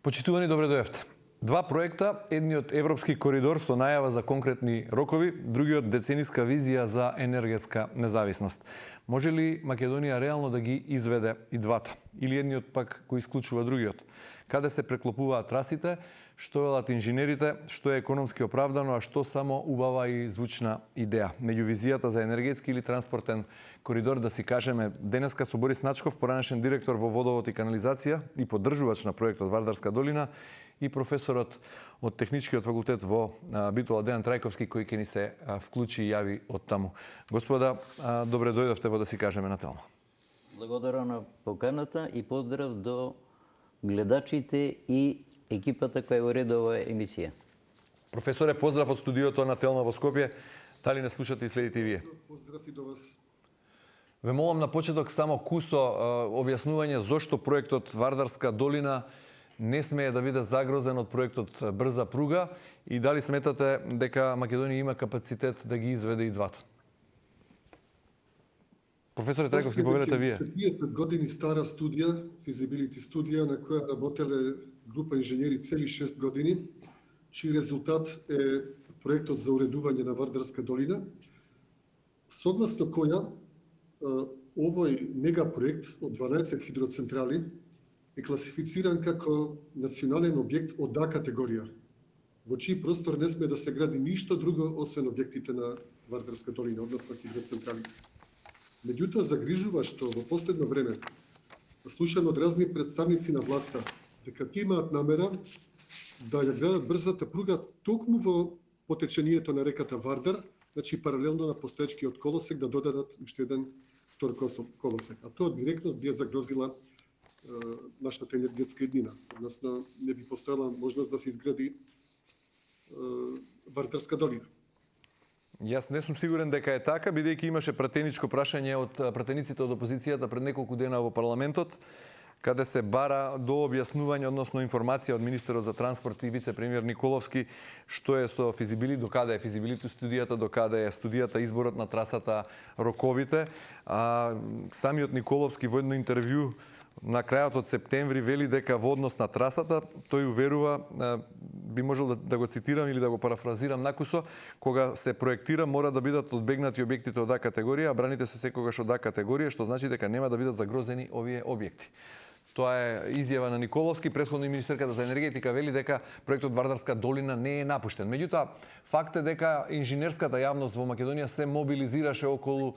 Почитувани, добре дојавте. Два проекта, едниот европски коридор со најава за конкретни рокови, другиот децениска визија за енергетска независност. Може ли Македонија реално да ги изведе и двата? Или едниот пак го исклучува другиот? Каде се преклопуваат трасите? Што велат инженерите? Што е економски оправдано, а што само убава и звучна идеја? Меѓу визијата за енергетски или транспортен коридор, да си кажеме, денеска со Борис Начков, поранешен директор во Водовод и канализација и поддржувач на проектот Вардарска долина, и професорот од Техничкиот факултет во Битола Дејан Трајковски, кој ќе ни се вклучи и јави од таму. Господа, добре дојдовте во Да си кажеме на телмо. Благодарам на поканата и поздрав до гледачите и екипата која уреди оваа емисија. Професоре, поздрав од студиото на Телма во Скопје. Дали не слушате и следите и вие? Поздрав и до вас. Ве молам на почеток само кусо објаснување зошто проектот Вардарска долина не смее да биде загрозен од проектот Брза пруга и дали сметате дека Македонија има капацитет да ги изведе и двата? Професоре Трајковски, повелете вие. 30 години стара студија, физибилити студија, на која работеле група инженери цели 6 години, чиј резултат е проектот за уредување на Вардарска долина, согласно која овој мегапроект од 12 хидроцентрали е класифициран како национален објект од А категорија, во чиј простор не сме да се гради ништо друго освен објектите на Вардарска долина, односно хидроцентралите. Меѓутоа, загрижува што во последно време, слушам од разни представници на власта, дека тие имаат намера да ја градат брзата пруга токму во потечението на реката Вардар, значи паралелно на постоечкиот колосек, да додадат уште еден втор колосек. А тоа директно би загрозила нашата енергетска еднина. Односно, не би постоела можност да се изгради Вардарска долина. Јас не сум сигурен дека е така, бидејќи имаше пратеничко прашање од пратениците од опозицијата пред неколку дена во парламентот, каде се бара до објаснување, односно информација од министерот за транспорт и вице-премиер Николовски, што е со физибилити, до каде е физибилити студијата, до каде е студијата, изборот на трасата, роковите. Самиот Николовски во едно интервју на крајот од септември вели дека во однос на трасата, тој уверува, би можел да го цитирам или да го парафразирам накусо, кога се проектира мора да бидат одбегнати објектите од А категорија, а браните се секогаш од А категорија, што значи дека нема да бидат загрозени овие објекти. Тоа е изјава на Николовски, претходно и министерката за енергетика вели дека проектот Вардарска долина не е напуштен. Меѓутоа, факт е дека инженерската јавност во Македонија се мобилизираше околу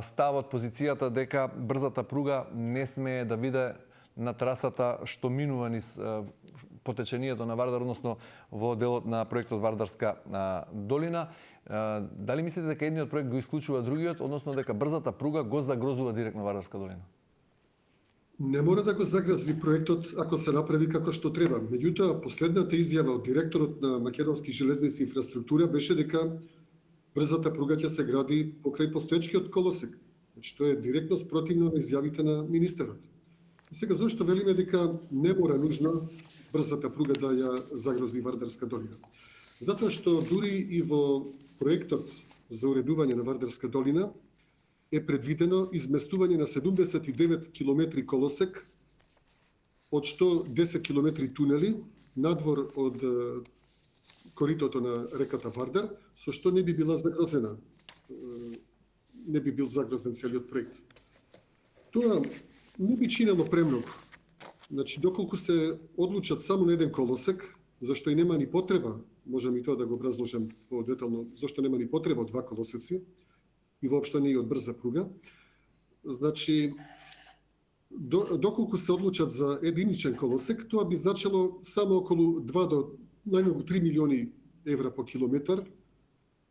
ставот, позицијата дека брзата пруга не смее да биде на трасата што минува низ потечението на Вардар, односно во делот на проектот Вардарска долина. Дали мислите дека едниот проект го исклучува другиот, односно дека брзата пруга го загрозува директно Вардарска долина? Не мора да го загрози проектот ако се направи како што треба. Меѓутоа, последната изјава од директорот на Македонски железници инфраструктура беше дека брзата пруга ќе се гради покрај постоечкиот колосек. Значи, тоа е директно спротивно на изјавите на министерот. И сега, зошто велиме дека не мора нужно брзата пруга да ја загрози Вардарска долина? Затоа што дури и во проектот за уредување на Вардарска долина е предвидено изместување на 79 километри колосек, од што 10 километри тунели, надвор од коритото на реката Вардар, со што не би била загрозена, не би бил загрозен целиот проект. Тоа не би чинело премногу. Значи, доколку се одлучат само на еден колосек, зашто и нема ни потреба, можам и тоа да го образложам по-детално, зашто нема ни потреба од два колосеци, и воопшто не и од брза пруга. Значи, доколку се одлучат за единичен колосек, тоа би значило само околу 2 до најмногу 3 милиони евра по километар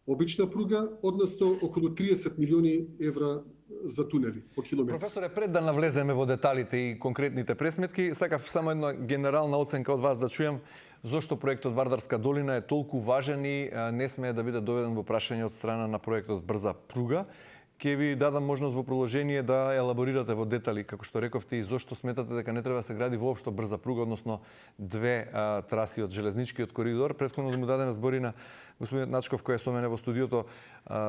обична пруга, односно околу 30 милиони евра за тунели по километар. Професоре, пред да навлеземе во деталите и конкретните пресметки, сакав само една генерална оценка од вас да чујам зошто проектот Вардарска долина е толку важен и не смее да биде доведен во прашање од страна на проектот Брза пруга. Ке ви дадам можност во продолжение да елаборирате во детали, како што рековте, и зошто сметате дека не треба да се гради воопшто брза пруга, односно две траси од железничкиот коридор. Претходно да му дадеме збори на господин Начков, кој е со мене во студиото.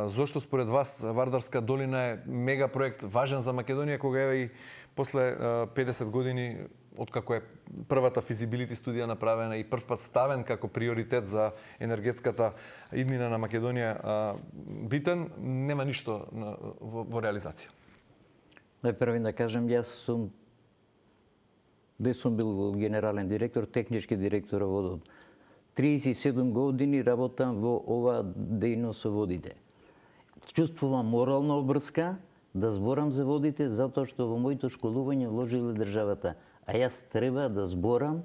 Зошто според вас Вардарска долина е мега проект, важен за Македонија, кога еве и после 50 години откако е првата физибилити студија направена и прв пат ставен како приоритет за енергетската иднина на Македонија битен, нема ништо во реализација. Најпрво да кажем, без сум бил генерален директор, технички директор во водот. 37 години работам во ова дејност со водите. Чувствувам морална обврска да зборам за водите, затоа што во моето школување вложила државата. А јас треба да зборам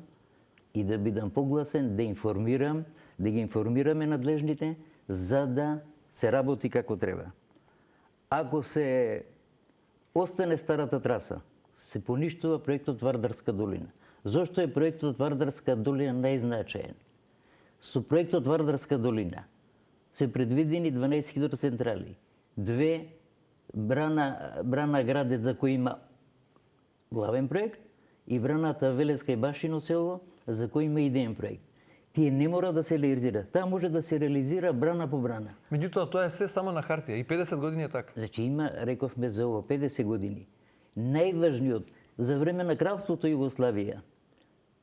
и да бидам погласен, да информирам, да ги информираме надлежните, за да се работи како треба. Ако се остане старата траса, се поништува проектот Вардарска долина. Зошто е проектот Вардарска долина најзначаен? Со проектот Вардарска долина се предвидени 12 хидроцентрали, 2 брана Градец за кој има главен проект и браната Велеска и Башино село за кој има идеен проект. Тие не мора да се реализира. Таа може да се реализира брана по брана. Меѓутоа, тоа е се само на хартија и 50 години е така. Значи има, рековме за ово, 50 години. Најважниот за време на кралството Југославија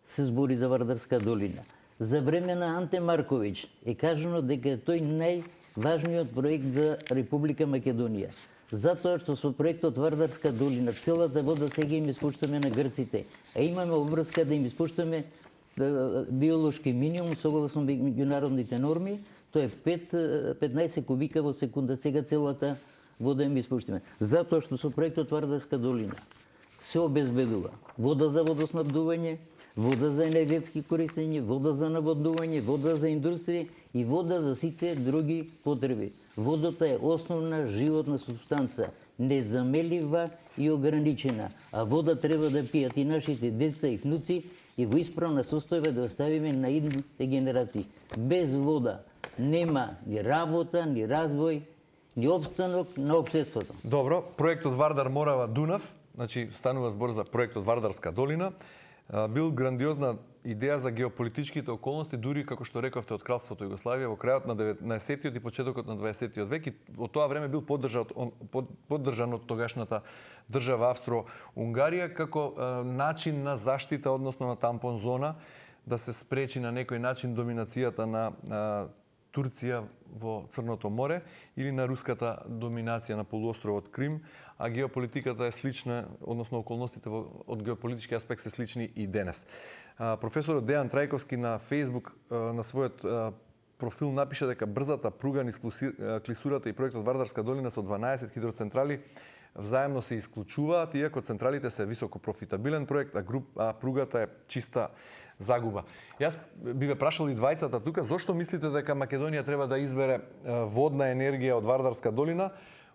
се збори за Вардарска долина. За време на Анте Марковиќ е кажано дека тој најважниот проект за Република Македонија. Затоа што со проектот Вардарска долина целата вода сега им испуштаме на грците, а имаме обврска да им испуштаме биолошки минимум согласно меѓународните норми, тоа е 15 кубика во секунда, сега целата вода им испуштаме. Затоа што со проектот Вардарска долина се обезбедува вода за водоснабдување, вода за енергетски користење, вода за наводнување, вода за индустрија и вода за сите други потреби. Водата е основна животна субстанца, незамелива и ограничена, а вода треба да пијат и нашите деца и внуци и во исправна состојба да оставиме на идните генерации. Без вода нема ни работа, ни развој, ни обстанок на општеството. Добро, проектот Вардар Морава Дунав, значи станува збор за проектот Вардарска долина, бил грандиозна идеја за геополитичките околности, дури како што рековте од кралството Југославија во крајот на 19-тиот и почетокот на 20-тиот век, и во тоа време бил поддржан од тогашната држава Австро-Унгарија како начин на заштита, односно на тампон зона, да се спречи на некој начин доминацијата на Турција во Црното море или на руската доминација на полуостровот Крим, а геополитиката е слична, односно околностите од геополитички аспект се слични и денес. Професорот Дејан Трајковски на Facebook на својот профил напиша дека брзата пруга низ клисурата и проектот Вардарска долина со 12 хидроцентрали взаемно се исклучуваат, иако централите се високо профитабилен проект, а пругата е чиста загуба. Јас би ве прашал и двајцата тука, зошто мислите дека Македонија треба да избере водна енергија од Вардарска долина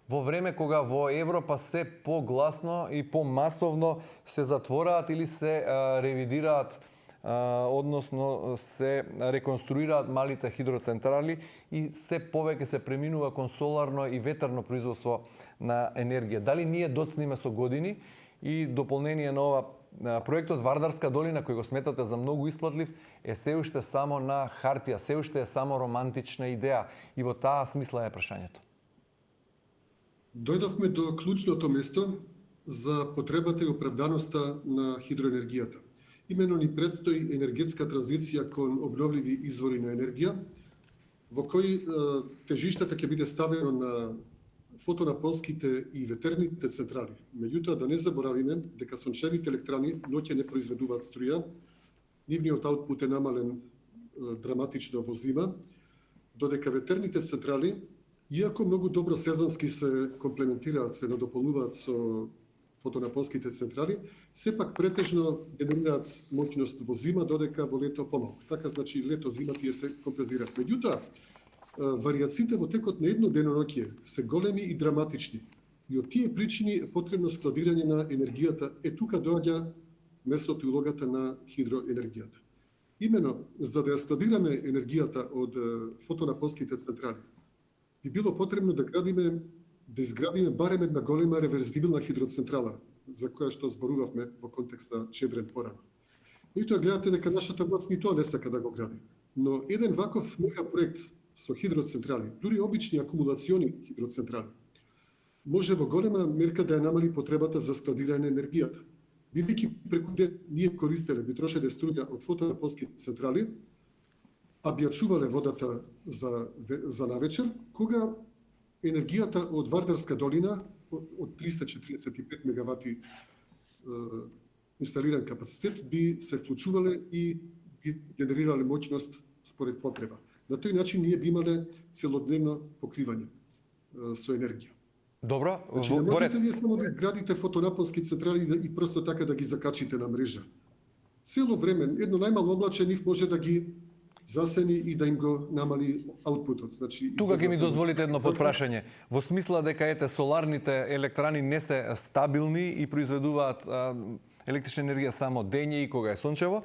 во време кога во Европа се погласно и помасовно се затвораат или се ревидираат, односно се реконструираат малите хидроцентрали и се повеќе се преминува кон соларно и ветерно производство на енергија. Дали ние доцниме со години и дополнение на ова проектот Вардарска долина, кој го сметате за многу исплатлив, е се уште само на хартија, се уште е само романтична идеја, и во таа смисла е прашањето. Дојдовме до клучното место за потребата и оправданоста на хидроенергијата. Имено ни предстои енергетска транзиција кон обновливи извори на енергија, во кој тежиштата ќе биде ставено на фотонапонските и ветерните централи. Меѓутоа, да не заборавиме дека сончевите електрани ноќе не произведуваат струја, нивниот аутпут е намален драматично во зима, додека ветерните централи, иако многу добро сезонски се комплементираат, се надополнуваат со фотонапонските централи, сепак претежно генерираат моќност во зима, додека во лето помалку. Така, значи, лето-зима тие се компензираат. Меѓутоа, варијациите во текот на едно деноноќе се големи и драматични. И од тие причини е потребно складирање на енергијата. Е тука доаѓа местото и улогата на хидроенергијата. Имено, за да ја складираме енергијата од фотонапонските централи, би било потребно да изградиме барем една голема реверзибилна хидроцентрала, за која што зборувавме во контекст на Чебрен порано. И тоа гледате дека нашата власт ни тоа не сака да го гради. Но еден ваков мегапроект со хидроцентрали, дури обични акумулациони хидроцентрали, може во голема мерка да ја намали потребата за складирање на енергијата. бидејќи преку ден ние користеле, би трошеле струја од фотонаponски централи, а би ја чувале водата за навечер, кога енергијата од Вардарска долина од 345 мегавати инсталиран капацитет би се вклучувале и би генерирале моќност според потреба. На тој начин ние би имале целодневно покривање со енергија. Добро, Значи, не можете вие само да изградите фотонапонски централи и просто така да ги закачите на мрежа. Цело време, едно најмало облаче нив може да ги засени и да им го намали аутпутот. Значи, тука ќе ми дозволите едно подпрашање. Во смисла дека соларните електрани не се стабилни и произведуваат електрична енергија само дење и кога е сончево,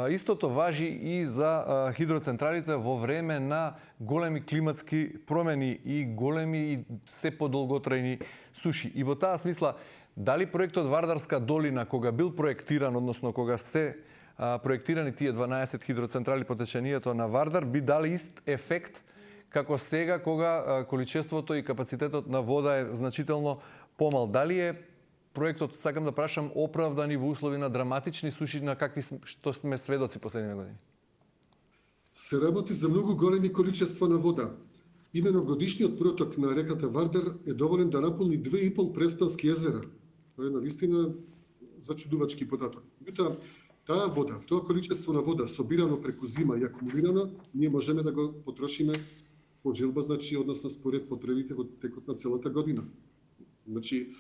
истото важи и за хидроцентралите во време на големи климатски промени и големи и се подолготрајни суши. И во таа смисла, дали проектот Вардарска долина, кога бил проектиран, односно кога се проектирани тие 12 хидроцентрали по течението на Вардар, би дали ист ефект како сега кога количеството и капацитетот на вода е значително помал. Дали е проектот, сакам да прашам, оправдани во услови на драматични суши на какви што сме сведоци последните години? Се работи за многу големи количества на вода. Имено годишниот проток на реката Вардар е доволен да наполни 2,5 преспански езера. Тоа е навистина зачудувачки податок. Меѓутоа, таа вода, тоа количество на вода собирано преку зима и акумулирано, ние можеме да го потрошиме по желба, значи, односно според потребите во текот на целата година. Значи,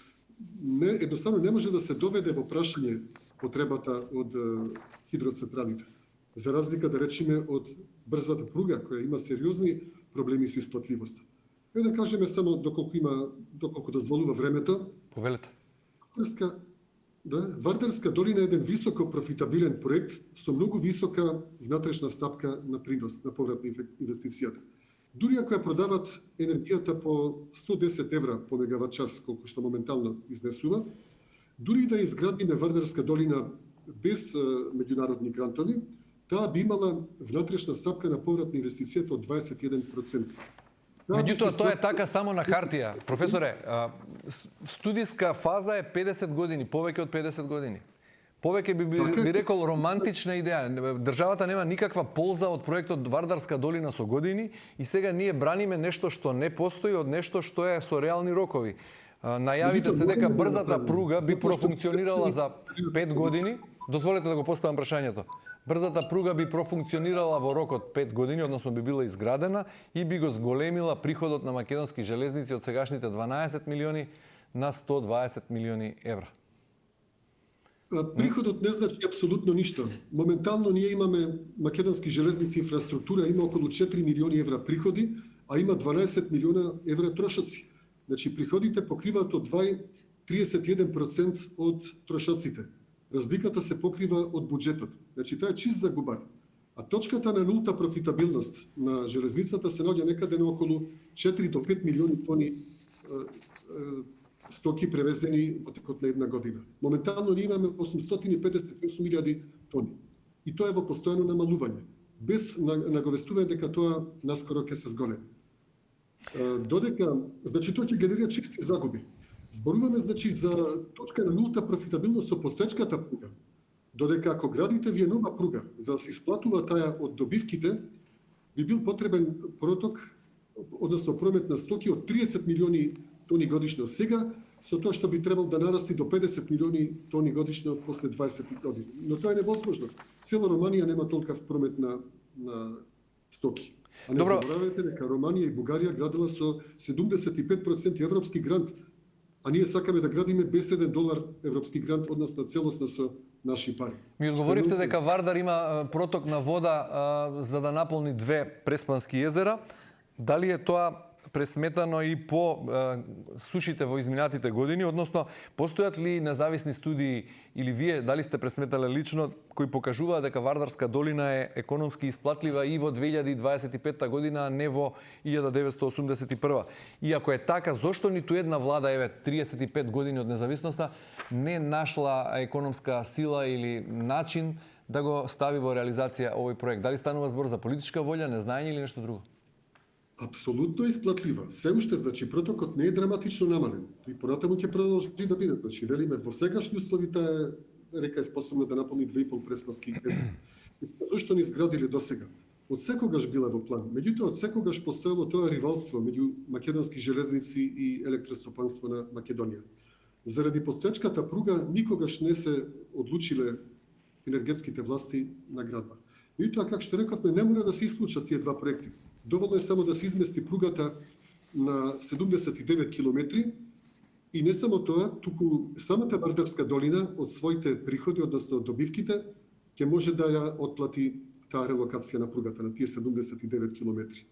едноставно не може да се доведе во прашање потребата од хидроцентралите. За разлика, да речеме, од брзата пруга, која има сериозни проблеми со исплатливост. Да кажеме само доколку дозволува времето. Повелете. Вардарска долина е еден високо профитабилен проект со многу висока внатрешна стапка на принос на поврат на инвестицијата. Дури ако ја продават енергијата по 110 евра по мегават час, колку што моментално изнесува, дури да изградиме Вардарска долина без меѓународни грантови, таа би имала внатрешна стапка на поврат на инвестицијата од 21%. Меѓутоа, тоа е така само на хартија. Професоре, студиска фаза е 50 години, повеќе од 50 години. Повеќе би рекол романтична идеја. Државата нема никаква полза од проектот Вардарска долина со години и сега ние браниме нешто што не постои од нешто што е со реални рокови. Најавите се дека брзата пруга би профункционирала за 5 години. Дозволете да го поставам прашањето. Брзата пруга би профункционирала во рок од 5 години, односно би била изградена и би го зголемила приходот на македонски железници од сегашните 12 милиони на 120 милиони евра. Приходот не значи апсолутно ништо. Моментално ние имаме македонски железници инфраструктура, има околу 4 милиони евра приходи, а има 12 милиона евра трошоци. Значи приходите покриваат од 31% од трошоците. Разликата се покрива од буџетот. Значи тоа е чист загубар. А точката на нулта профитабилност на железницата се наоѓа некаде на околу 4 до 5 милиони тони стоки превезени во текот на една година. Моментално ние имаме 858.000 тони. И тоа е во постојано намалување, без наговестување дека тоа наскоро ќе се зголеми. Додека, значи тоа ќе генерира чисти загуби. Зборуваме, значи, за точка на нулта профитабилност со постоечката пруга. Додека ако градите вие нова пруга, за да се исплатува таа од добивките, би бил потребен проток, односно промет на стоки од 30 милиони тони годишно сега, со тоа што би требало да нарасти до 50 милиони тони годишно после 20 години. Но тоа е невозможно. Цела Романија нема толкав промет на стоки. А не заборавајте дека Романија и Бугарија градила со 75% европски грант, а ние сакаме да градиме без $1 европски грант, односно целосно со наши пари. Ми одговоривте дека Вардар има проток на вода за да наполни 2 преспански езера. Дали е тоа пресметано и по сушите во изминатите години, односно постојат ли независни студии или вие дали сте пресметале лично кои покажуваат дека Вардарска долина е економски исплатлива и во 2025 година, а не во 1981. И ако е така, зошто ниту една влада, 35 години од независноста, не нашла економска сила или начин да го стави во реализација овој проект? Дали станува збор за политичка волја, незнаење или нешто друго? апсолутно исплатлива. Се уште, значи, протокот не е драматично намален. И понатаму ќе продолжи да биде. Значи, велиме, во сегашни услови таа река е способна да наполни 2,5 преспански езер. Зошто не изградиле досега? Од секогаш била во план. Меѓутоа, од секогаш постоело тоа ривалство меѓу македонски железници и електростопанство на Македонија. Заради постоечката пруга никогаш не се одлучиле енергетските власти на градба. Меѓутоа, како што рековме, не мора да се исклучат тие два проекти. Доволно е само да се измести пругата на 79 километри и не само тоа, туку самата Вардарска долина од своите приходи, односно добивките, ќе може да ја отплати таа релокација на пругата на тие 79 километри.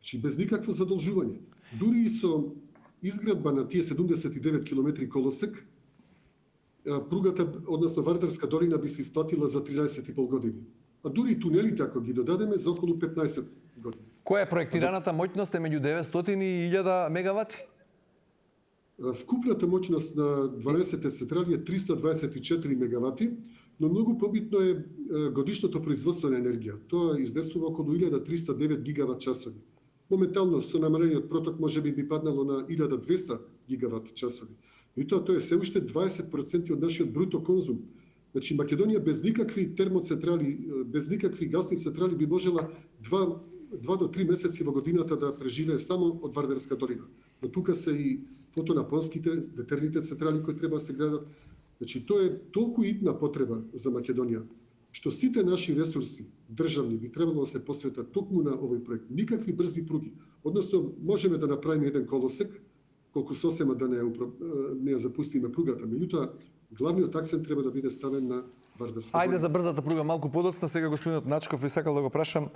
Значи без никакво задолжување. Дури и со изградба на тие 79 километри колосек, пругата, односно Вардарска долина би се исплатила за 13,5 години. А дури и тунелите, ако ги додадеме, за околу 15 години. Која е проектираната моќност е меѓу 900 и 1000 мегавати? Вкупната моќност на 12 централи е 324 мегавати, но многу побитно е годишното производство на енергија. Тоа изнесува околу 1309 гигават часови. Моментално со намалениот проток може би паднало на 1200 гигават часови. И тоа е се уште 20% од нашиот бруто конзум. Значи Македонија без никакви термоцентрали, без никакви гасни централи би можела 2 до 3 месеци во годината да преживее само од Вардарска долина. Но тука се и фотонапонските, ветерните централи кои треба да се градат. Значи тоа е толку итна потреба за Македонија, што сите наши ресурси државни би требало да се посветат токму на овој проект. Никакви брзи пруги. Односно, можеме да направиме еден колосек, колку сосема да не ја запустиме пругата. Меѓутоа, главниот акцент треба да биде ставен на Вардарска. Ајде за брзата пруга малку подоцна. Сега господинот Начков ви сакал да го прашам,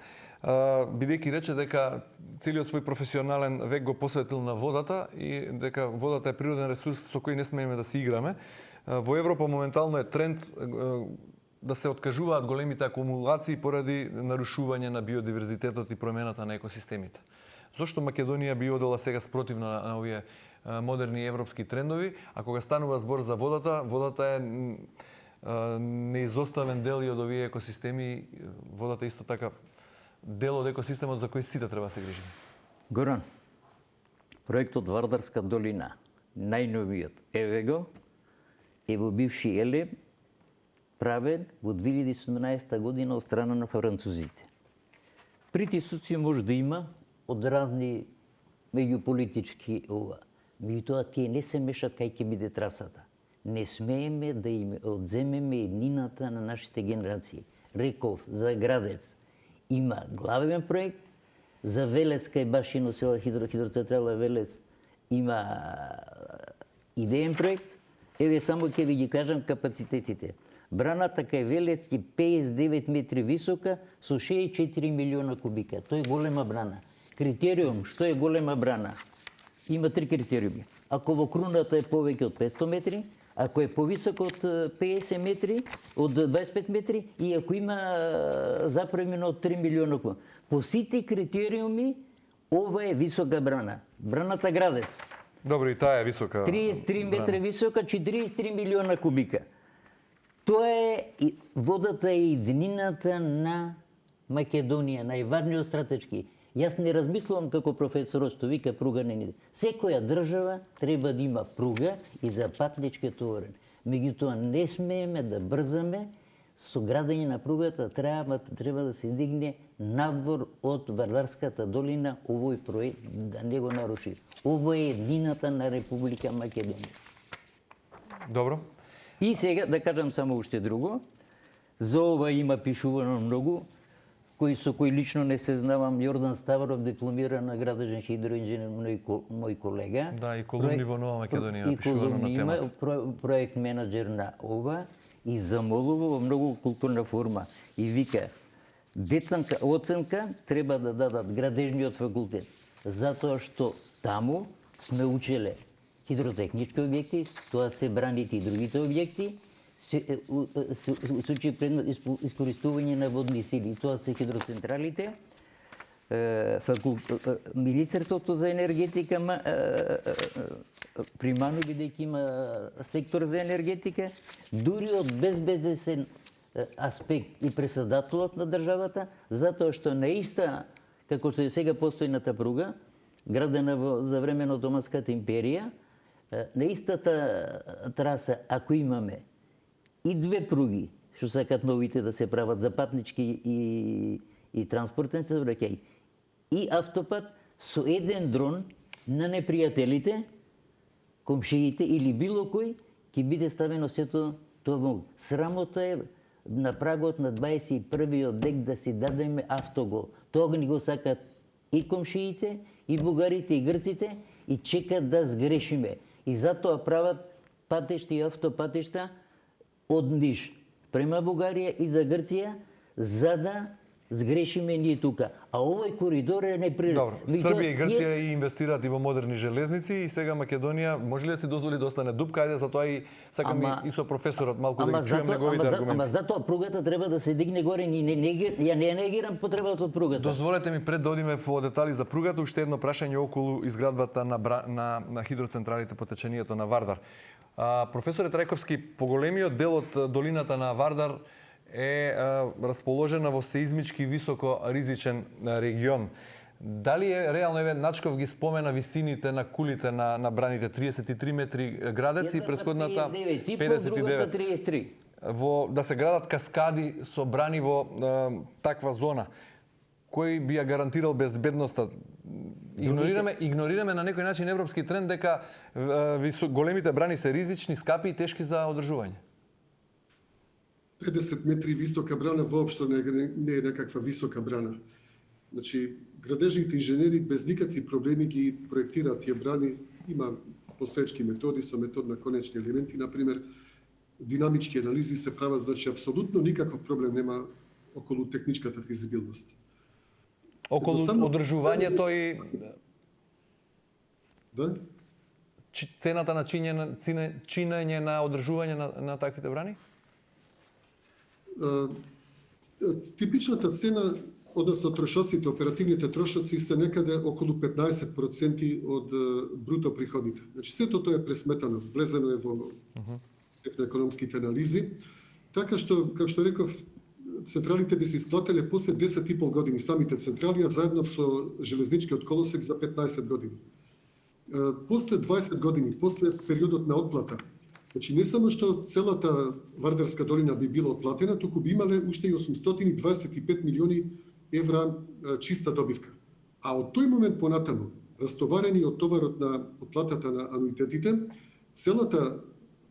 бидејќи рече дека целиот свој професионален век го посветил на водата и дека водата е природен ресурс со кој не смееме да се играме. Во Европа моментално е тренд да се откажуваат големите акумулации поради нарушување на биодиверзитетот и промената на екосистемите. Зошто Македонија би одела сега спротивна на овие модерни европски трендови, а кога станува збор за водата, водата е неизоставен дел и од овие екосистеми, водата исто така дел од екосистемот за кој сите треба да се грижиме. Горан, проектот Вардарска долина, најновиот, еве го, е во бивши Елем, правен во 2017 година од страна на французите. Притисоци може да има од разни меѓуполитички ова. Меѓутоа, тие не се мешат кај ќе биде трасата. Не смееме да им одземеме еднината на нашите генерации. Реков, за Градец има главен проект, за Велес кај Башино села хидроцентрала Велес има идеен проект. Еве само ќе ви ги кажам капацитетите. Браната кај Велес е 59 метри висока со 64 милиона кубика. Тоа е голема брана. Критериум, што е голема брана? Има три критериуми. Ако во круната е повеќе од 500 метри, ако е повисоко од 50 метри, од 25 метри и ако има запремено од 3 милиона кубика. По сите критериуми, ова е висока брана. Браната Градец. Добро, и таа е висока. 33 метра висока, 43 милиона кубика. Тоа е водата е иднината на Македонија, најважниот стратешки. Јас не размислувам како професор што вика пруга не иде. Секоја држава треба да има пруга и за патнички товарен. Меѓутоа не смееме да брзаме со градење на пругата, треба да се дигне надвор од Вардарската долина овој проект да не го наруши. Ово е еднината на Република Македонија. Добро. И сега да кажам само уште друго. За ова има пишувано многу, со кој лично не се знавам. Јордан Ставров, дипломиран градежен хидроинженер, мој колега. Да, и колумни во Нова Македонија пишувано на темата. Проект менаџер на ова и замолува во многу културна форма. И вика, оценка треба да дадат градежниот факултет, затоа што таму сме учеле хидротехнички објекти, тоа се браните и другите објекти, се учи предмет искористување на водни сили, тоа се хидроцентралите, Министерството за енергетика примано бидејќи има сектор за енергетика, дури од безбезнесен аспект и председателот на државата, затоа што на иста како што е сега постојната пруга, градена за време на Отоманската империја, на истата траса, ако имаме и две пруги, што сакат новите да се прават за патнички и транспортен сообраќај, и автопат со еден дрон на непријателите, комшиите или било кој, ќе биде ставено сето тоа. Срамота е на прагот на 21-виот век да си дадеме автогол. Тоа ни го сакат и комшиите, и бугарите, и грците, и чекат да сгрешиме. И затоа прават патишта и автопатишта од Ниш према Бугарија и за Грција, за да сгрешиме ние тука. А овој коридор е неприроден. Добро, Србија и Грција и инвестираат и во модерни железници и сега Македонија може ли да се дозволи да остане дупка? Ајде, затоа и сакам и со професорот малку да ги чујам неговите аргументи. Ама затоа пругата треба да се дигне горе, ја не негирам потребата од пругата. Дозволете ми пред да одиме во детали за пругата, уште едно прашање околу изградбата на хидроцентралите по течението на Вардар. Професоре Трајковски, поголемиот дел од долината на Вардар е расположена во сеизмички високо ризичен регион. Дали е реално, еве Начков ги спомена висините на кулите на браните, 33 метри градеци и претходната 59. 33. Да се градат каскади со брани во таква зона. Кој би ја гарантирал безбедноста? Игнорираме на некој начин европски тренд дека големите брани се ризични, скапи и тешки за одржување. 50 метри висока брана воопшто не е некаква висока брана. Значи, градежните инженери без никакви проблеми ги проектираат тие брани. Има постоечки методи со метод на конечни елементи, например, динамички анализи се прават, значи апсолутно никаков проблем нема околу техничката физибилност. Околу одржувањето и да? Цената на чинење на одржување на таквите брани? Типичната цена, односно трошоците, оперативните трошоци се некаде околу 15% од бруто приходите. Значи сето тоа е пресметано, влезено е во економските анализи, така што, како што реков, централите би се исплателе после 10,5 години, самите централи, а заедно со железничкиот колосек за 15 години. После 20 години, после периодот на отплата, значи не само што целата Вардарска долина би била отплатена, туку би имале уште и 825 милиони евра чиста добивка. А од тој момент понатаму, растоварени од товарот на отплатата на ануитетите, целата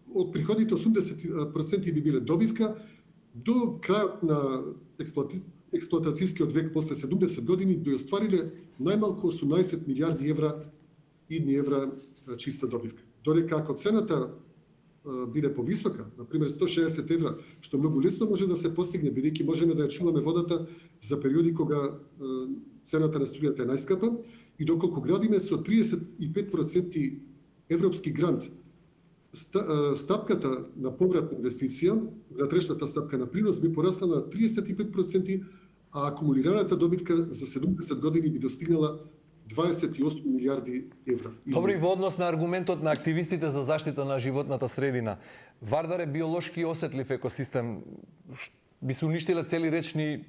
од приходите 80% би биле добивка, до крајот на експлоатацијскиот век после 70 години би оствариле најмалку 18 милиарди евра чиста добивка. Додека ако цената биде повисока, например 160 евра, што многу лесно може да се постигне, бидејќи можеме да ја чуваме водата за периоди кога цената на струјата е најскапа, и доколку градиме со 35% европски грант, стапката на повратна инвестиција, внатрешната стапка на принос би порасла на 35%, а акумулираната добивка за 70 години би достигнала 28 милиарди евра. Добри, во однос на аргументот на активистите за заштита на животната средина, Вардар е биолошки осетлив екосистем. Би се уништиле цели речни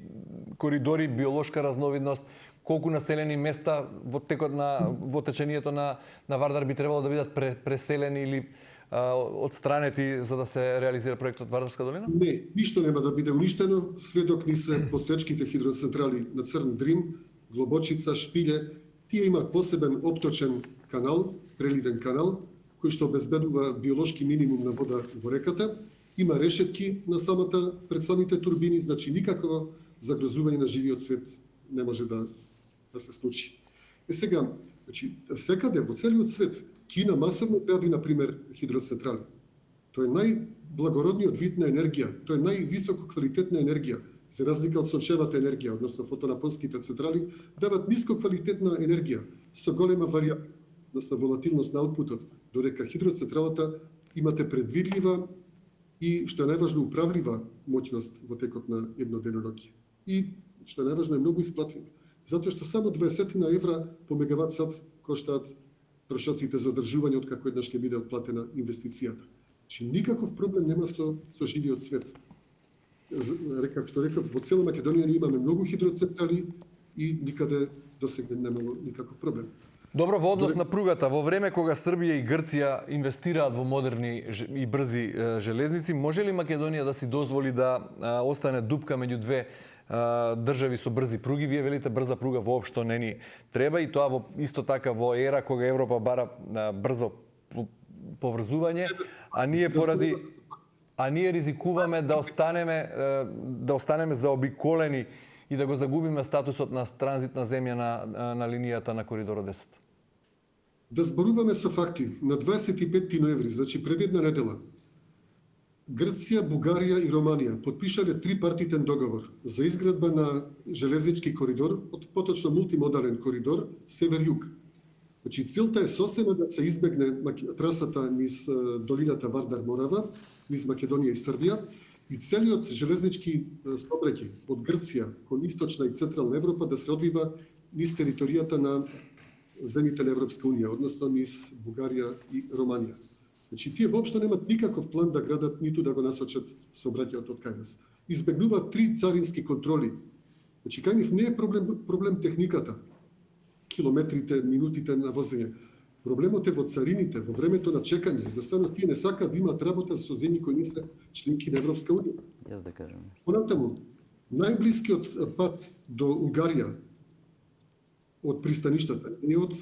коридори, биолошка разновидност, колку населени места во течението на Вардар би требало да бидат преселени или одстранети за да се реализира проектот Вардарска долина? Не, ништо нема да биде уништено, све док ни се постоечките хидроцентрали на Црн Дрин, Глобочица, Шпиле. Тие имаат посебен опточен канал, преливен канал, кој што обезбедува биолошки минимум на вода во реката. Има решетки пред самите турбини, значи никакво загрозување на живиот свет не може да се случи. Сега, значи, секаде во целиот свет, Кина масовно гради, например, хидроцентрали. Тоа е најблагородниот вид на енергија, тоа е највисоко квалитетна енергија. За разлика од сончевата енергија, односно фотонапонските централи, дават ниско квалитетна енергија со голема варијабилност, односно волатилност на аутпутот, додека хидроцентралата имате предвидлива и, што е најважно, управлива моќност во текот на едно деноноќе. И, што е најважно, е многу исплатливо. Затоа што само 20 евра по мегават сат коштаат трошоците за одржување откако еднаш ќе биде отплатена инвестицијата. Значи никаков проблем нема со живиот свет. Што рекав, во цела Македонија имаме многу хидроцентрали и никаде до сега немало никаков проблем. Добро, во однос на пругата, во време кога Србија и Грција инвестираат во модерни и брзи железници, може ли Македонија да си дозволи да остане дупка меѓу две држави со брзи пруги? Вие велите брза пруга воопшто не ни треба, и тоа исто така во ера кога Европа бара брзо поврзување, а ние ризикуваме да останеме заобиколени и да го загубиме статусот на транзитна земја на линијата на Коридорот 10. Да зборуваме со факти. На 25 ноември, значи пред една недела, Грција, Бугарија и Романија потпишале трипартитен договор за изградба на железнички коридор, поточно мултимодален коридор север-југ. Значи целта е сосема да се избегне трасата низ долината Вардар-Морава, низ Македонија и Србија, и целиот железнички сообраќај од Грција кон источна и централна Европа да се одвива низ територијата на земјите на Европска унија, односно низ Бугарија и Романија. Значи тие воопшто немат никаков план да градат ниту да го насочат сообраќајот од кај нас. Избегнуваат 3 царински контроли. Значи кај нив не е проблем техниката, километрите, минутите на возење. Проблемот е во царините, во времето на чекање. Едноставно тие не сакаат да имаат работа со земји кои не се членки на Европска унија. Јас да кажам. Понатаму, најблискиот пат до Унгарија од пристаништата не од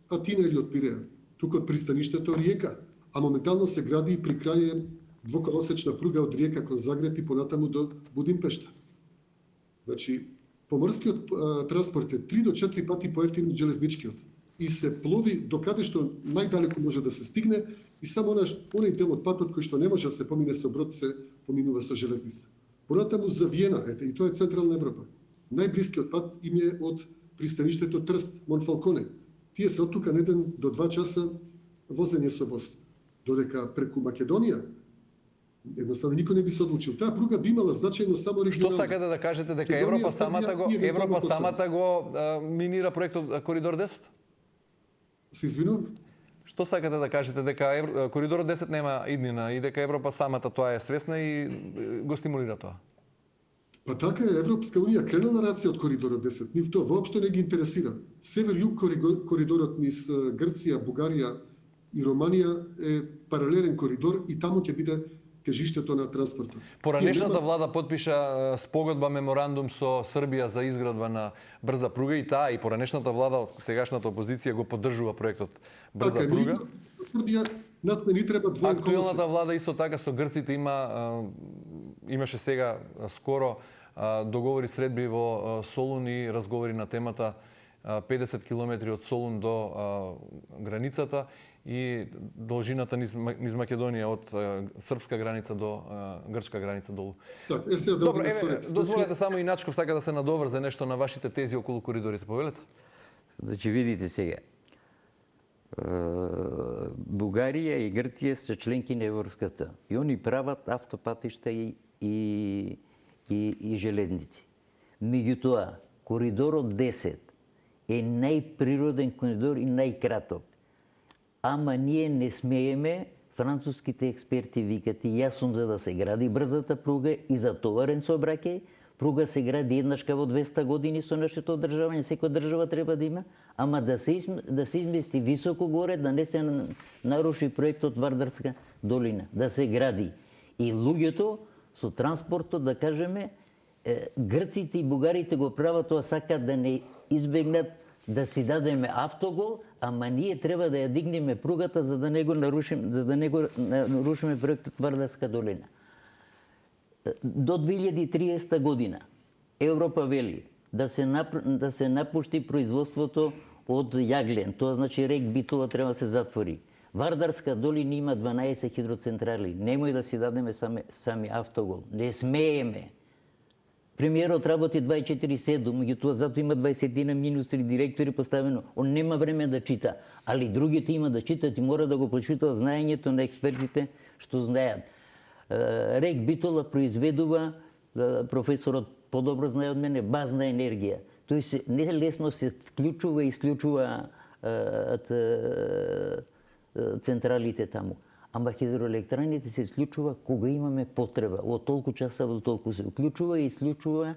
Атина или од Пиреа, туку од пристаништето Риека, а моментално се гради и при крај двоколосечна пруга од Риека кон Загреб и понатаму до Будимпешта. Значи, поморскиот транспорт е 3 до 4 пати поевтин од железничкиот и се плови до каде што најдалеку може да се стигне и само оној дел од патот кој што не може да се помине со брод се поминува со железница. Понатаму за Виена, ете, и тоа е Централна Европа. Најблискиот пат им е од пристаништето Трст, Монфалконе. Тие се оттука 1 до 2 часа возење со воз. Додека преку Македонија, едноставно никој не би се одлучил. Таа пруга би имала значајно само регионално. Што сакате да кажете дека Европа самата го минира проектот Коридор 10? Се извинувам? Што сакате да кажете дека Коридорот 10 нема иднина и дека Европа самата тоа е свесна и го стимулира тоа? Па така е, Европска унија кренала рација од Коридорот 10. Нив тоа воопшто не ги интересира. Север-југ коридорот низ Грција, Бугарија и Романија е паралелен коридор и таму ќе биде тежиштето на транспортот. Поранешната влада потпиша спогодба, меморандум со Србија за изградба на брза пруга и таа и поранешната влада, сегашната опозиција го поддржува проектот брза пруга. Србија нас не ни треба двоен колосек. Актуелната влада исто така со грците имаше сега скоро договори средби во Солун и разговори на темата 50 километри од Солун до границата и должината низ Македонија од српска граница до грчка граница долу. Так, добро, дозволете само и Начков сака да се надоврзе нешто на вашите тези околу коридорите. Повелете? Значи, видите сега. Бугарија и Грција се членки на Европската и они прават автопатишта и железници. Меѓутоа, коридорот 10 е најприроден коридор и најкраток. Ама ние не смееме, француските експерти викат и јас сум за да се гради брзата пруга и за товарен сообраќај. Пруга се гради еднашка во 200 години со нашето одржавање, секоја држава треба да има, ама да се измести високо горе, да не се наруши проектот Вардарска долина, да се гради. И луѓето со транспортот, да кажеме, грците и бугарите го прават тоа, сакаат да не избегнат да си дадеме автогол, ама ние треба да ја дигнеме пругата за да не го нарушиме проектот Вардарска долина. До 2030 година Европа вели да се напушти производството од јаглен. Тоа значи рек Битола треба да се затвори. Вардарска долина има 12 хидроцентрали. Немој да си дадеме сами автогол. Не смееме. Премиерот работи 24/7, меѓутоа затоа има 20 министри, директори поставено. Он нема време да чита, али другите има да читат и мора да го прочитаат знаењето на експертите што знаат. Рек Битола произведува, професорот подобро знае од мене, базна енергија. Тој се не лесно се вклучува и исклучува централите таму. Ама хидроелектраните се исклучува кога имаме потреба. Од толку часа до толку се вклучува и исклучува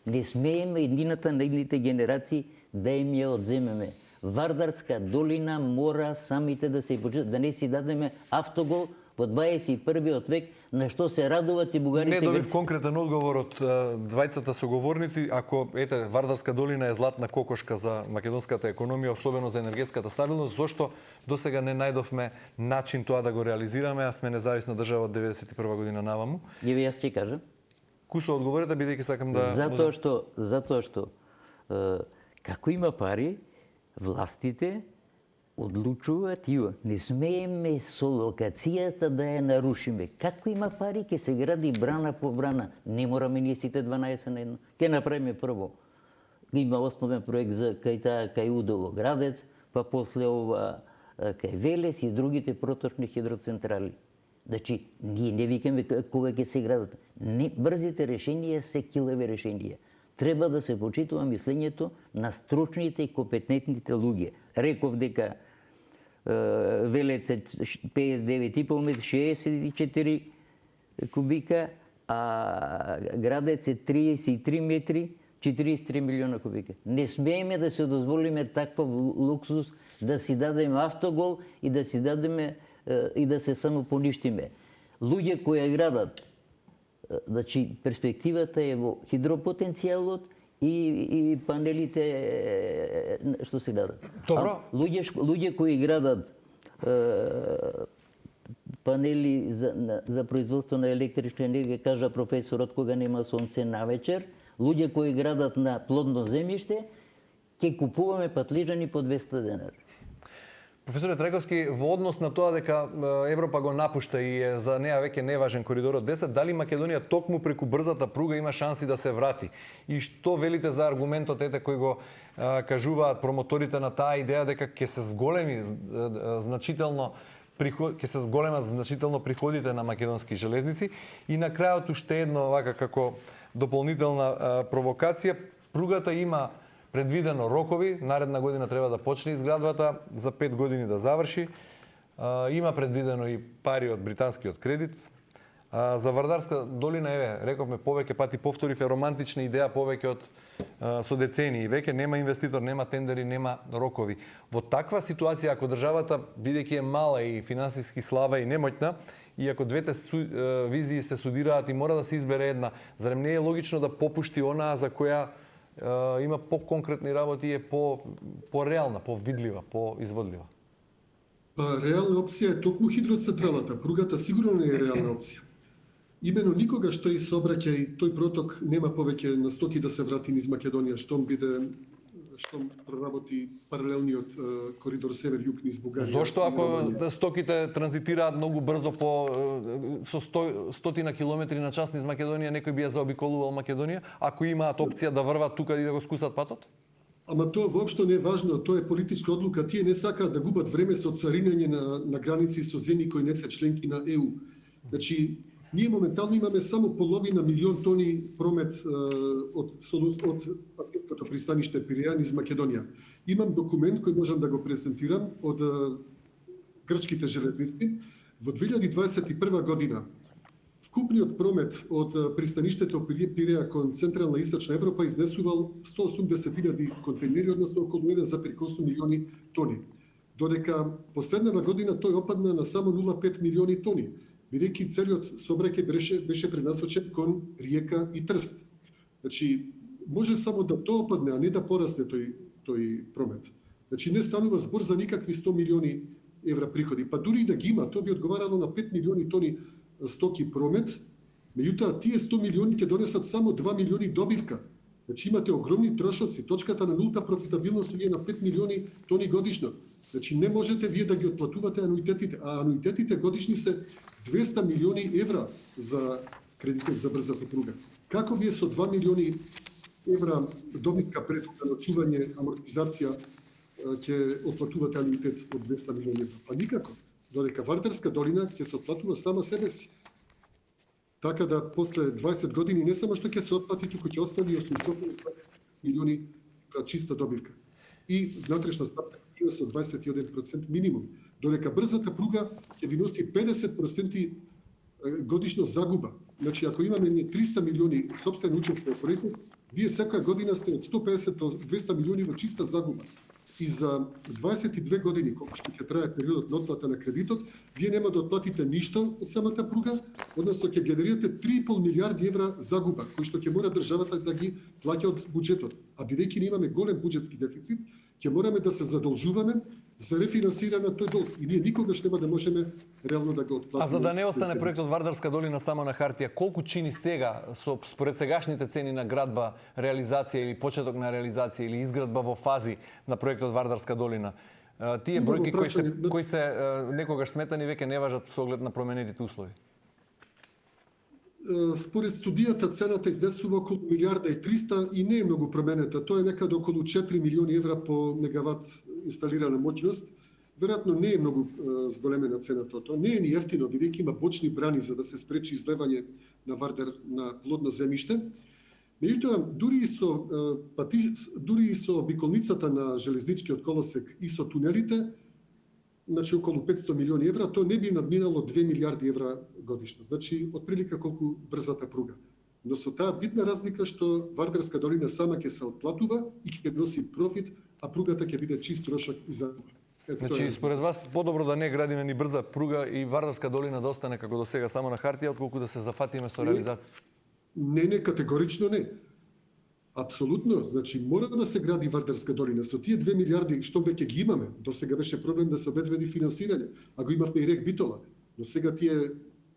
Не смееме еднината на едните генерации да им ја одземеме. Вардарска долина мора самите да се почитат, да не си дадеме автогол во 21. век, на што се радуват и бугарите. Не добив конкретен одговор од двајцата соговорници. Ако, ете, Вардарска долина е златна кокошка за македонската економија, особено за енергетската стабилност, зошто досега не најдовме начин тоа да го реализираме, а сме независна држава од 91 година наваму? Еве јас ќе кажам. Кусо одговорите, бидејќи сакам да... Затоа што како има пари, властите одлучуваат и не смееме со локацијата да ја нарушиме. Како има пари, ќе се гради брана по брана. Не мораме ние сите 12 на едно. Ќе направиме прво. Има основен проект за кај Удово Градец, па после ова кај Велес и другите проточни хидроцентрали. Значи, ние не викаме кога ќе се градат. Не, брзите решенија се килеви решенија. Треба да се почитува мислењето на стручните и компетентните луѓе. Реков дека Велец е 59,5 метри, 64 кубика, а Градец е 33 метри, 43 милиона кубика. Не смееме да се дозволиме таква луксус, да си дадеме автогол и да си дадеме и да се самопоништиме. Луѓе кои ја градат, значи перспективата е во хидропотенцијалот и панелите што се градат. Добро. Луѓе кои градат панели за производство на електрична енергија, кажа професорот, кога нема сонце навечер, луѓе кои градат на плодно земјиште, ќе купуваме патлижани по 200 денари. Професоре Трајковски, во однос на тоа дека Европа го напушта и е за неа веќе неважен коридорот 10, дали Македонија токму преку брзата пруга има шанси да се врати? И што велите за аргументот кој го кажуваат промоторите на таа идеја дека ќе се зголеми значително приходите на македонски железници? И на крајот уште едно вака како дополнителна провокација, пругата има предвидено рокови, наредна година треба да почне изградбата, за 5 години да заврши. Има предвидено и пари од британскиот кредит. За Вардарска долина, еве, рековме повеќе пати, повторив, е романтична идеја повеќе од со децении. Веќе нема инвеститор, нема тендери, нема рокови. Во таква ситуација, ако државата, бидејќи е мала и финансиски слаба и немоќна, и ако двете визии се судираат и мора да се избере една, зарем не е логично да попушти онаа за која има по-конкретни работи и е по-реална, по-видлива, по-изводлива? Реална опција е токму хидроцентралата. Пругата сигурно не е реална опција. Имено никогаш тој сообраќај, тој проток нема повеќе на стоки да се врати низ Македонија, штом проработи паралелниот коридор север-југ низ Бугарија. Зошто ако стоките транзитираат многу брзо со 100 километри на час низ Македонија, некој би ја заобиколувал Македонија, ако имаат опција да врват тука и да го скусат патот? Ама тоа воопшто не е важно, тоа е политичка одлука. Тие не сакаат да губат време со царинење на граници со земји кои не се членки на ЕУ. Значи, ние моментално имаме само половина милион тони промет од пакетското пристаниште Пиреја низ Македонија. Имам документ кој можам да го презентирам од грчките железници. Во 2021 година вкупниот промет од пристаништето Пиреја кон Централна и Источна Европа изнесувал 180.000 контейнери, односно околу 1,8 милиони тони. Додека последнава година тој опадна на само 0,5 милиони тони, бидејќи целиот сообраќај беше пренасочен кон Риека и Трст. Значи, може само да тоа опадне, а не да порасне тој промет. Значи, не станува збор за никакви 100 милиони евра приходи. Па дури и да ги има, тоа би одговарало на 5 милиони тони стоки промет, меѓутоа тие 100 милиони ќе донесат само 2 милиони добивка. Значи, имате огромни трошоци, точката на нулта профитабилност е на 5 милиони тони годишно. Значи, не можете вие да ги отплатувате ануитетите, а ануитетите годишни се 200 милиони евра за кредитот за брзата пруга. Како вие со 2 милиони евра добивка пред начување, амортизација, ќе отплатувате ануитет од 200 милиони евра? Па никако. Додека Вардарска долина ќе се отплатува сама себе си. Така да после 20 години не само што ќе се отплати, туку ќе остави 820 милиони евра чиста добивка. И внатрешна стапка со 21% минимум. Додека брзата пруга ќе ви носи 50% годишно загуба. Значи, ако имаме 300 милиони собствени учество во проектот, Вие секоја година сте од 150 до 200 милиони во чиста загуба. И за 22 години, колку што ќе трае периодот на отплата на кредитот, вие нема да отплатите ништо од самата пруга, односно ќе генерирате 3,5 милиарди евра загуба, кои што ќе мора државата да ги плаќа од буџетот. А бидејќи ние имаме голем буџетски дефицит, ќе мораме да се задолжуваме за рефинансирање на тој долг. И ние никогаш нема да можеме реално да го отплатиме. А за да не остане проектот Вардарска долина само на хартија, колку чини сега, според сегашните цени на градба, реализација или почеток на реализација или изградба во фази на проектот Вардарска долина? Тие бројки кои се некогаш сметани веќе не важат со оглед на променетите услови? Според студијата цената изнесува околу 1 милиарда и 300 и не е многу променета. Тоа е некаде околу 4 милиони евра по мегават инсталирана моќност. Веројатно не е многу зголемена цената. Тоа не е ни ефтино, бидејќи има бочни брани за да се спречи излевање на Вардар на плодно земјиште. Меѓутоа, дури и со обиколницата на железничкиот колосек и со тунелите, значи околу 500 милиони евра, тоа не би надминало 2 милиарди евра годишно. Значи, отприлика колку брзата пруга. Но со таа битна разлика што Вардарска долина сама ќе се отплатува и ќе носи профит, а пругата ќе биде чист трошок и загуба. Значи, според вас, подобро да не градиме ни брза пруга и Вардарска долина да остане како до сега само на хартија, отколку да се зафатиме со реализација? Не, категорично не. Апсолутно, значи мора да се гради Вардарска долина. Со тие 2 милиарди што веќе ги имаме, до сега беше проблем да се обезбеди финансирање, а го имавме и рек Битола. Но сега тие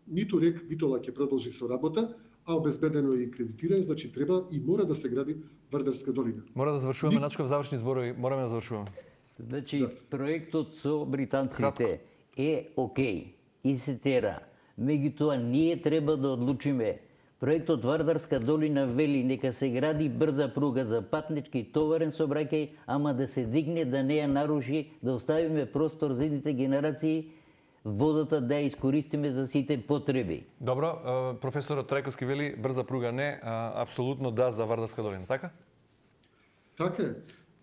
ниту рек Битола ќе продолжи со работа, а обезбедено е и кредитирање, значи треба и мора да се гради Вардарска долина. Мора да завршуваме, Начков, завршни зборови, мораме да завршуваме. Значи, проектот со британците е окей и се тера. Меѓутоа, ние треба да одлучиме. Проектот Вардарска долина вели нека се гради брза пруга за патнички и товарен сообраќај, ама да се дигне, да не ја наруши, да оставиме простор за идните генерации, водата да ја искористиме за сите потреби. Добро, професорот Трајковски вели брза пруга не, апсолутно да за Вардарска долина, така? Така е.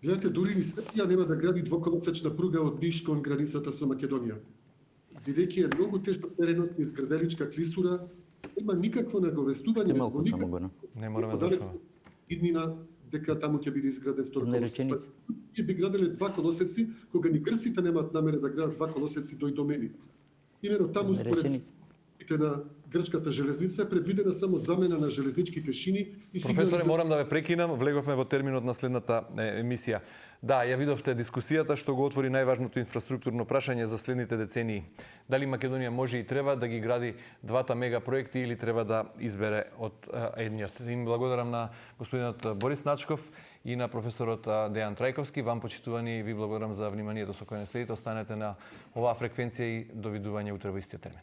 Гледате, дури ни Србија нема да гради двоколосечна пруга од Ниш кон границата со Македонија. Бидејќи е многу тешок теренот низ Граделичка клисура, нема никакво наговестување во никакво. Не мораме да завршуваме. Иднина дека таму ќе биде изграден втор колосец. Ќе би граделе два колосеци, кога ни грците немаат намера да градат два колосеци до и до мене. Имено таму според на грчката железница е предвидена само замена на железничките шини и Професоре, морам да ве прекинам, влеговме во терминот на следната емисија. Да, ја видовте дискусијата што го отвори најважното инфраструктурно прашање за следните децении. Дали Македонија може и треба да ги гради двата мегапроекти или треба да избере од едниот. Им благодарам на господинот Борис Начков и на професорот Дејан Трајковски. Вам, почитувани, ви благодарам за вниманието со кое не следите. Останете на оваа фреквенција и довидување утре во истиот термин.